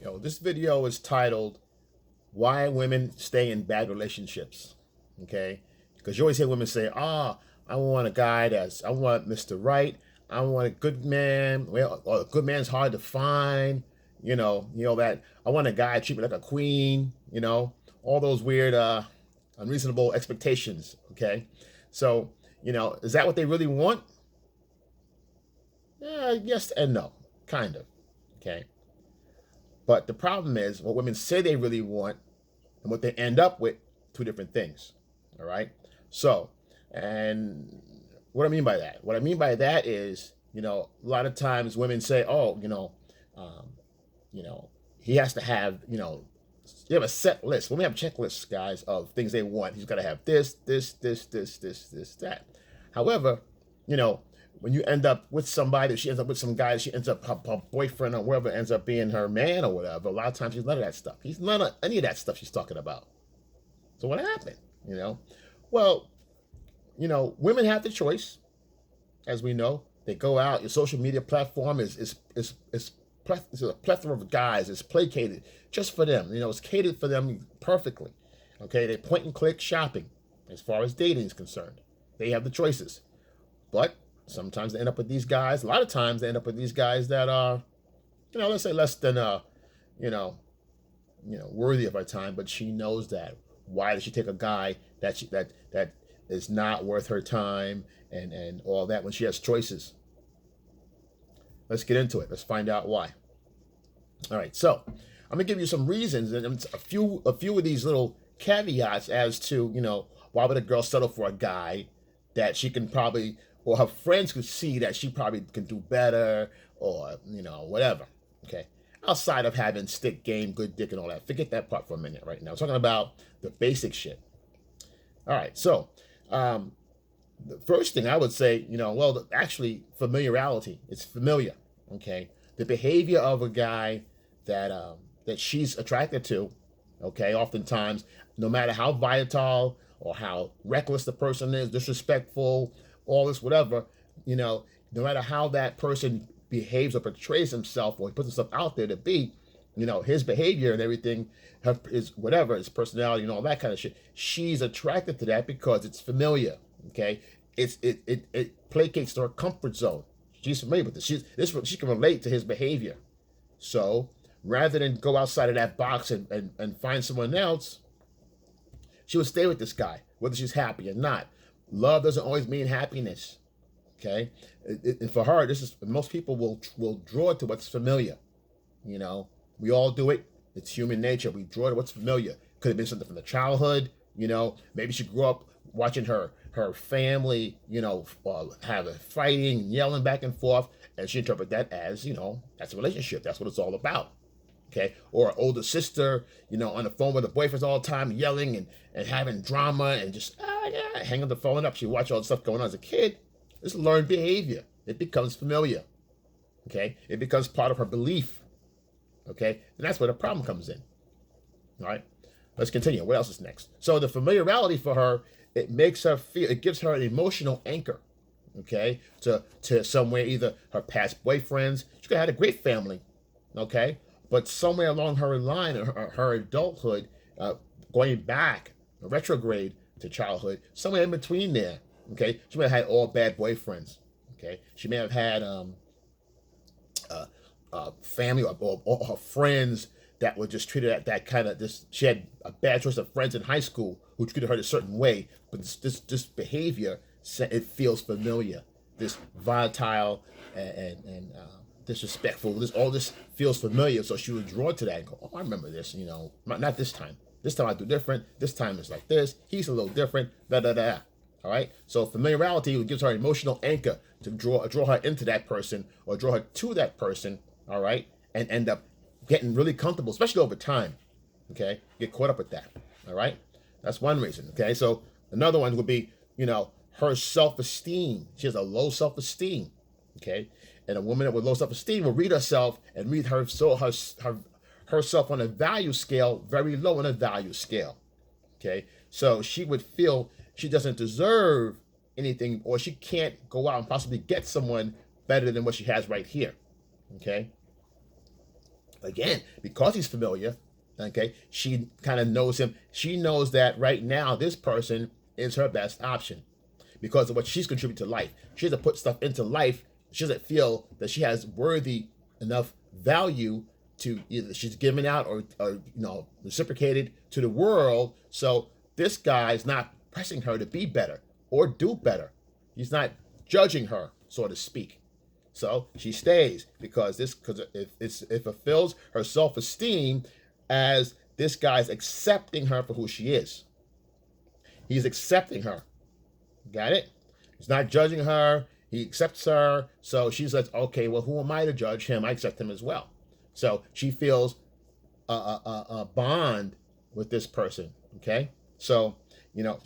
This video is titled "Why Women Stay in Bad Relationships." Okay, because you always hear women say, I want a guy I want Mr. Right. I want a good man. Well, a good man's hard to find. That I want a guy to treat me like a queen. All those weird, unreasonable expectations. Okay, so is that what they really want? Yes and no, kind of. Okay. But the problem is what women say they really want and what they end up with, two different things. All right. So, and what I mean by that? What I mean by that is, a lot of times women say, um, you know, he has to have, you have a set list. Women have checklists, guys, of things they want. He's got to have this, that. However, you know, when you end up with somebody, she ends up with some guy, she ends up her boyfriend or whoever ends up being her man or whatever. A lot of times he's none of that stuff. He's none of any of that stuff she's talking about. So what happened? Well, women have the choice, as we know. They go out. Your social media platform is a plethora of guys. It's placated just for them. It's catered for them perfectly. Okay, they point and click shopping as far as dating is concerned. They have the choices, but sometimes they end up with these guys. A lot of times they end up with these guys that are, let's say less than you know, worthy of her time. But she knows that. Why does she take a guy that is not worth her time and all that when she has choices? Let's get into it. Let's find out why. All right, so I'm gonna give you some reasons and a few of these little caveats as to why would a girl settle for a guy that she can probably, or her friends could see that she probably can do better, or whatever. Okay, outside of having stick game, good dick, and all that. Forget that part for a minute right now. I'm talking about the basic shit. All right, so the first thing I would say, actually familiarity. It's familiar. Okay, the behavior of a guy that she's attracted to. Okay, oftentimes, no matter how vital or how reckless the person is, disrespectful, all this, whatever, no matter how that person behaves or portrays himself or he puts himself out there to be, his behavior and everything, his whatever, his personality and all that kind of shit, she's attracted to that because it's familiar. Okay, it placates to her comfort zone. She's familiar with this. She can relate to his behavior. So rather than go outside of that box and find someone else, she would stay with this guy, whether she's happy or not. Love doesn't always mean happiness. Okay, and for her, this is most people will draw to what's familiar. We all do it. It's human nature. We draw to what's familiar. Could have been something from the childhood. Maybe she grew up watching her family, have a fighting, yelling back and forth, and she interpret that as, that's a relationship. That's what it's all about. Okay, or an older sister, on the phone with her boyfriends all the time, yelling and having drama and just hanging the phone up. She watched all the stuff going on as a kid. This is learned behavior. It becomes familiar. Okay, it becomes part of her belief. Okay, and that's where the problem comes in. All right, let's continue. What else is next? So the familiarity for her, it makes her feel, it gives her an emotional anchor. Okay, to somewhere, either her past boyfriends. She could have had a great family. Okay, but somewhere along her line, her adulthood, going back, retrograde to childhood, somewhere in between there. Okay, she may have had all bad boyfriends. Okay, she may have had family or her friends that were just treated at that kind of this. She had a bad choice of friends in high school who treated her a certain way, but this behavior, it feels familiar. This volatile and disrespectful. All this feels familiar, so she would draw to that and go, "Oh, I remember this." Not this time. This time I do different. This time it's like this. He's a little different. Da da da. All right. So familiarity gives her an emotional anchor to draw her into that person or draw her to that person. All right, and end up getting really comfortable, especially over time. Okay, get caught up with that. All right, that's one reason. Okay, so another one would be her self-esteem. She has a low self-esteem. Okay, and a woman with low self-esteem will read herself and read herself on a value scale very low on a value scale. Okay, so she would feel she doesn't deserve anything, or she can't go out and possibly get someone better than what she has right here. Okay, Again, because he's familiar, okay, she kind of knows him. She knows that right now this person is her best option because of what she's contributed to life. She has to put stuff into life. She doesn't feel that she has worthy enough value to either she's given out or reciprocated to the world. So this guy is not pressing her to be better or do better. He's not judging her, so to speak. So she stays because it fulfills her self-esteem as this guy's accepting her for who she is. He's accepting her. Got it? He's not judging her. He accepts her. So she says, okay, well, who am I to judge him? I accept him as well. So she feels a bond with this person. Okay? So,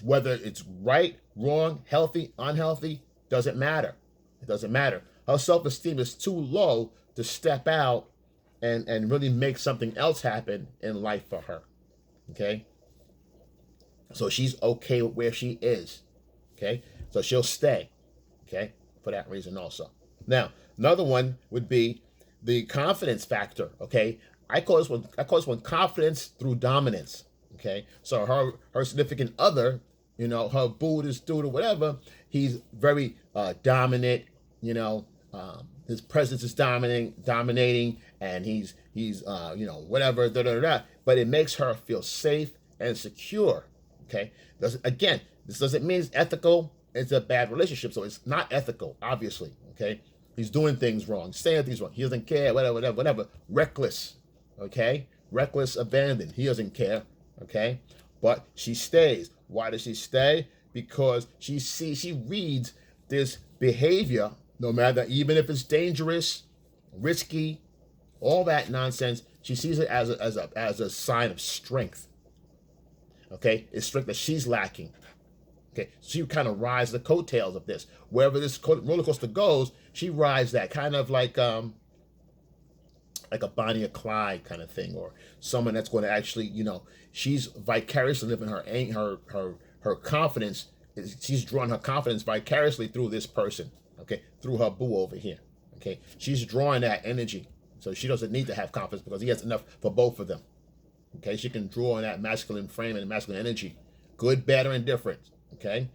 whether it's right, wrong, healthy, unhealthy, doesn't matter. It doesn't matter. Her self-esteem is too low to step out and really make something else happen in life for her. Okay? So she's okay with where she is. Okay? So she'll stay. Okay? For that reason also. Now, another one would be the confidence factor. Okay? I call this one confidence through dominance. Okay? So her significant other, her boo, this dude or whatever, he's very dominant, his presence is dominating, and he's whatever, but it makes her feel safe and secure. Okay, this doesn't mean it's ethical. It's a bad relationship, so it's not ethical, obviously. Okay, he's doing things wrong, saying things wrong. He doesn't care, whatever. Reckless, okay, reckless abandon. He doesn't care, okay, but she stays. Why does she stay? Because she reads this behavior. No matter, even if it's dangerous, risky, all that nonsense, she sees it as a sign of strength. Okay, it's strength that she's lacking. Okay, she kind of rides the coattails of this. Wherever this roller coaster goes, she rides that, kind of like a Bonnie or Clyde kind of thing, or someone that's going to actually, she's vicariously living her confidence. She's drawing her confidence vicariously through this person. Okay, through her boo over here. Okay, she's drawing that energy, so she doesn't need to have confidence because he has enough for both of them. Okay, she can draw on that masculine frame and masculine energy, good, bad, or indifferent. Okay,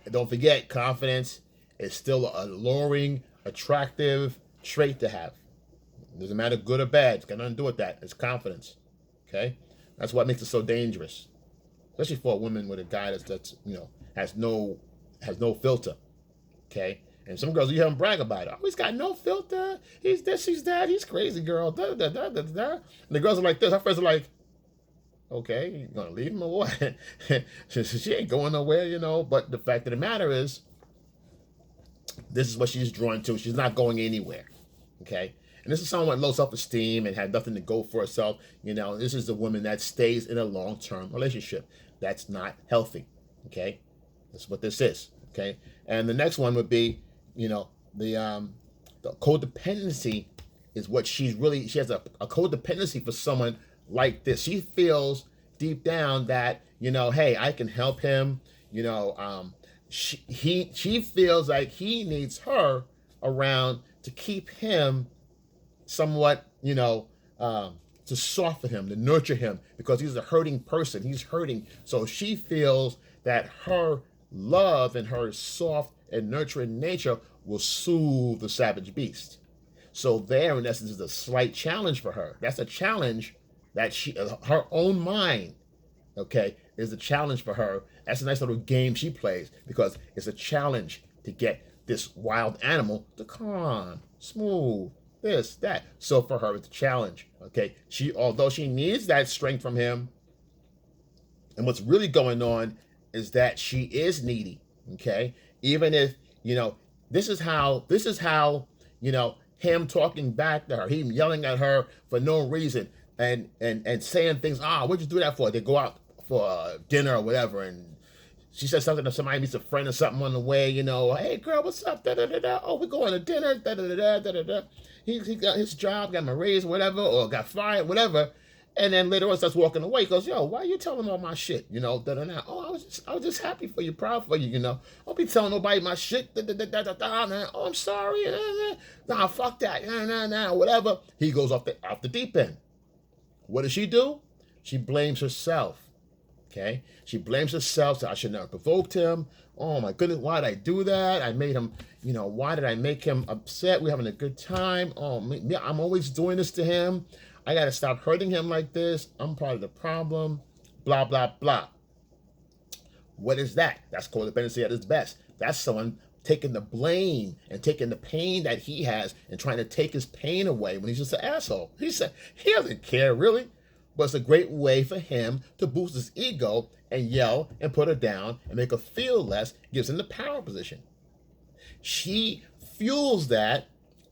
and don't forget, confidence is still a alluring, attractive trait to have. It doesn't matter good or bad. It's got nothing to do with that. It's confidence. Okay, that's what makes it so dangerous, especially for a woman with a guy that's has no filter. Okay. And some girls, you hear them brag about it. Oh, he's got no filter. He's this, he's that. He's crazy, girl. Da, da, da, da, da. And the girls are like this. Her friends are like, okay, you going to leave him or what? She ain't going nowhere, But the fact of the matter is, this is what she's drawn to. She's not going anywhere. Okay? And this is someone with low self-esteem and had nothing to go for herself. This is the woman that stays in a long-term relationship. That's not healthy. Okay? That's what this is. Okay? And the next one would be, the codependency is what she has a codependency for someone like this. She feels deep down that, hey, I can help him. She feels like he needs her around to keep him somewhat, to soften him, to nurture him, because he's a hurting person. He's hurting. So she feels that her love and her soft and nurturing nature will soothe the savage beast. So there, in essence, is a slight challenge for her. That's a challenge that her own mind, okay, is a challenge for her. That's a nice little game she plays, because it's a challenge to get this wild animal to calm, smooth, this, that. So for her, it's a challenge, okay? Although she needs that strength from him, and what's really going on is that she is needy, okay? Even if, this is how, him talking back to her, him yelling at her for no reason, and saying things, what'd you do that for? They go out for dinner or whatever, and she says something to somebody, meets a friend or something on the way, hey girl, what's up, da-da-da-da, oh, we're going to dinner, da-da-da-da, da-da-da. He got his job, got him a raise, whatever, or got fired, whatever, And then later on starts walking away. He goes, yo, why are you telling all my shit? You know, da-da-da. Oh, I was just happy for you, proud for you, you know. Don't be telling nobody my shit. Da-da-da-da-da-da. Oh, I'm sorry. Nah, fuck that. Nah, whatever. He goes off the deep end. What does she do? She blames herself. Okay? She blames herself. So I should not have provoked him. Oh my goodness, why did I do that? I made him, you know, why did I make him upset? We're having a good time. Oh, I'm always doing this to him. I got to stop hurting him like this. I'm part of the problem. Blah, blah, blah. What is that? That's codependency at its best. That's someone taking the blame and taking the pain that he has and trying to take his pain away when he's just an asshole. He said he doesn't care really, but it's a great way for him to boost his ego and yell and put her down and make her feel less, gives him the power position. She fuels that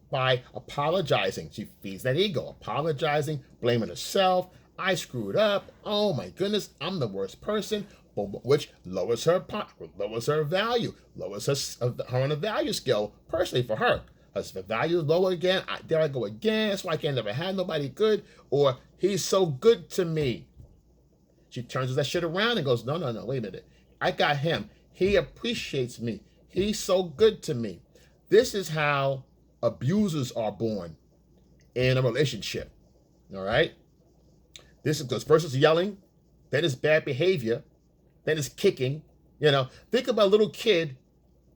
by apologizing. She feeds that ego, apologizing, blaming herself. I screwed up. Oh my goodness, I'm the worst person, which lowers her value, lowers her on the value scale personally for her. As the value is lower again, there I go again. That's why I can't never have nobody good, or he's so good to me. She turns that shit around and goes, no, wait a minute. I got him. He appreciates me. He's so good to me. This is how abusers are born in a relationship. All right? This is because first it's yelling, then it's bad behavior, then it's kicking. You know, think about a little kid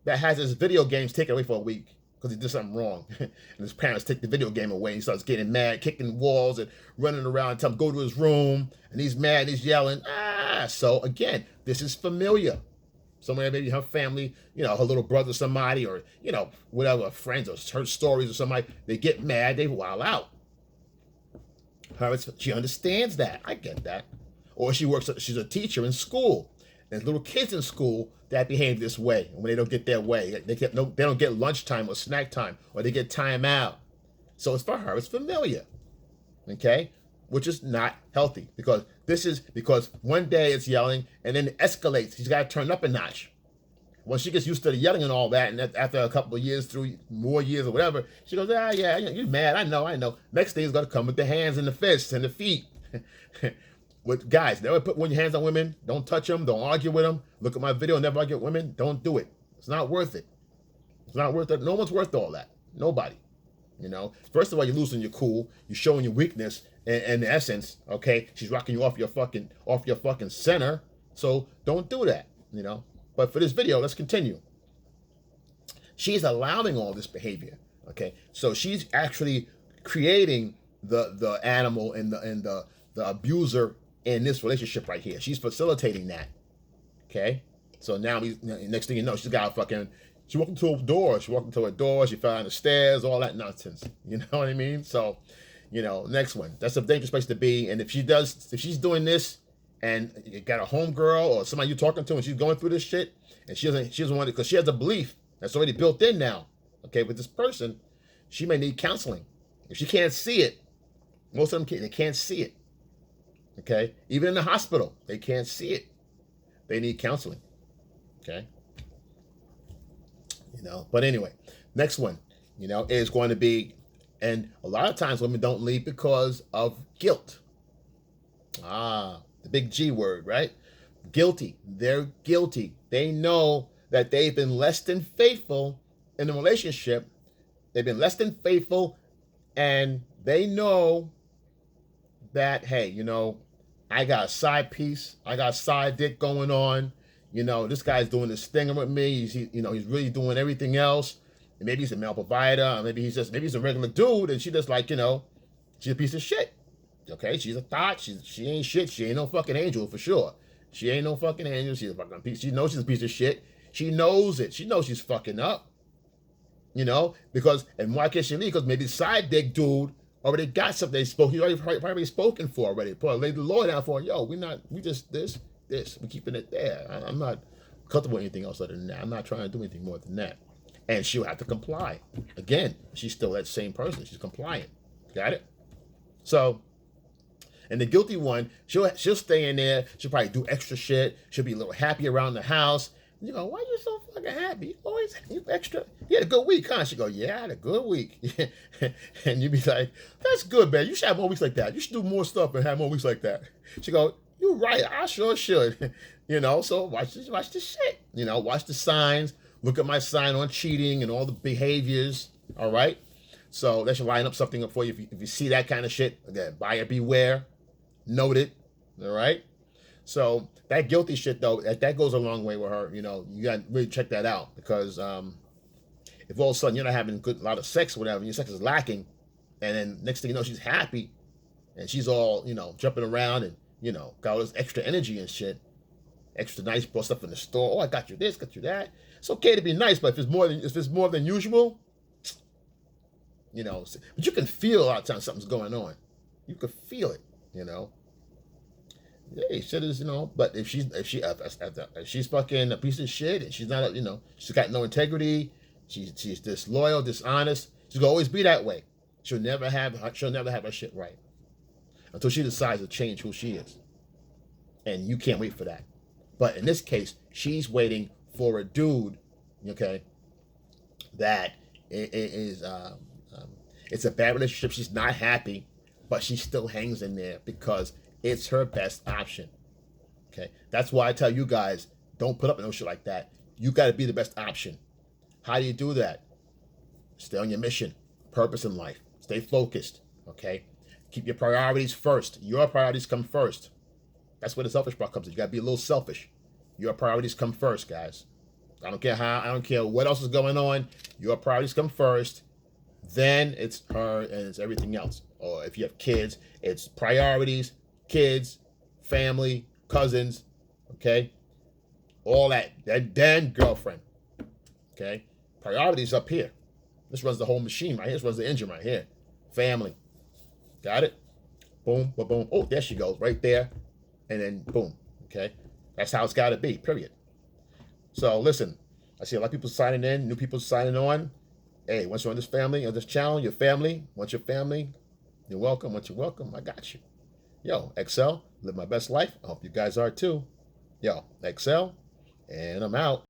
that has his video games taken away for a week because he did something wrong. And his parents take the video game away and he starts getting mad, kicking walls and running around and tell him to go to his room. And he's mad, he's yelling. So again, this is familiar. Somewhere maybe her family, you know, her little brother, somebody, or, you know, whatever, friends or her stories or somebody, they get mad, they wild out. She understands that. I get that. Or she's a teacher in school. There's little kids in school that behave this way when they don't get their way. They don't get lunchtime or snack time, or they get time out. So it's for her, it's familiar. Okay? Which is not healthy, because one day it's yelling and then it escalates. She's got to turn up a notch. Once she gets used to the yelling and all that, and after a couple of years, through more years or whatever, she goes, yeah, you're mad. I know. Next thing is going to come with the hands and the fists and the feet. With guys, never put your hands on women. Don't touch them. Don't argue with them. Look at my video. Never argue with women. Don't do it. It's not worth it. It's not worth it. No one's worth all that. Nobody. You know, first of all, you're losing your cool. You're showing your weakness. In essence, okay, she's rocking you off your fucking center. So don't do that. You know. But for this video, let's continue. She's allowing all this behavior. Okay, so she's actually creating the animal and the abuser in this relationship right here. She's facilitating that. Okay, so now next thing you know, she walked into a door. She fell down the stairs, all that nonsense. You know what I mean? So, you know, next one. That's a dangerous place to be. And if she's doing this, and you got a homegirl or somebody you're talking to and she's going through this shit, and she doesn't want it because she has a belief that's already built in now. Okay, with this person, she may need counseling. If she can't see it, most of them they can't see it. Okay, even in the hospital, they can't see it. They need counseling. Okay, you know. But anyway, next one, you know, is going to be, and a lot of times women don't leave because of guilt. The big G word, right? Guilty. They're guilty. They know that they've been less than faithful in the relationship. They've been less than faithful, and they know that, hey, you know, I got a side piece. I got a side dick going on. You know, this guy's doing this thing with me. He's really doing everything else. And maybe he's a male provider. Or maybe he's a regular dude, and she just like, you know, she's a piece of shit. Okay, she's a thought. She ain't shit. She ain't no fucking angel for sure. She ain't no fucking angel. She's a fucking piece. She knows she's a piece of shit. She knows it. She knows she's fucking up. You know, and why can't she leave? Because maybe the side dick dude already got something. He's already spoken for already. Probably laid the law down for, yo, we just this. We're keeping it there. I'm not comfortable with anything else other than that. I'm not trying to do anything more than that. And she'll have to comply. Again, she's still that same person. She's compliant. Got it? So, and the guilty one, she'll stay in there. She'll probably do extra shit. She'll be a little happy around the house. You go, why you so fucking happy? You always you extra. You had a good week, huh? She go, yeah, I had a good week. And you be like, that's good, man. You should have more weeks like that. You should do more stuff and have more weeks like that. She go, you're right. I sure should. So watch this shit. Watch the signs. Look at my sign on cheating and all the behaviors. All right. So that should line up something up for you. If you see that kind of shit, again, buyer beware. Note it. All right. So that guilty shit though, that goes a long way with her. You got to really check that out, because if all of a sudden you're not having a lot of sex or whatever, and your sex is lacking, and then next thing you know she's happy, and she's all jumping around and got all this extra energy and shit, extra nice, brought stuff in the store. Oh, I got you this, got you that. It's okay to be nice, but if it's more than usual, but you can feel a lot of times something's going on. You can feel it. Hey, shit is, but if she's fucking a piece of shit and she's not, she's got no integrity, she's disloyal, dishonest, she's gonna always be that way. She'll never have her shit right until she decides to change who she is, and you can't wait for that. But in this case, she's waiting for a dude, okay, that is it's a bad relationship. She's not happy, but she still hangs in there because it's her best option. Okay, that's why I tell you guys, don't put up with no shit like that. You got to be the best option. How do you do that? Stay on your mission, purpose in life. Stay focused. Okay, keep your priorities first. Your priorities come first. That's where the selfish part comes in. You got to be a little selfish. Your priorities come first, guys. I don't care how. I don't care what else is going on. Your priorities come first. Then it's her and it's everything else. Or if you have kids, it's priorities. Kids, family, cousins, okay? All that. Then girlfriend, okay? Priorities up here. This runs the whole machine right here. This runs the engine right here. Family. Got it? Boom, boom, boom. Oh, there she goes, right there. And then boom, okay? That's how it's got to be, period. So listen, I see a lot of people signing in, new people signing on. Hey, once you're on this family, on this channel, your family, once your family, you're welcome. Once you're welcome, I got you. Yo, Excel, live my best life. I hope you guys are too. Yo, Excel, and I'm out.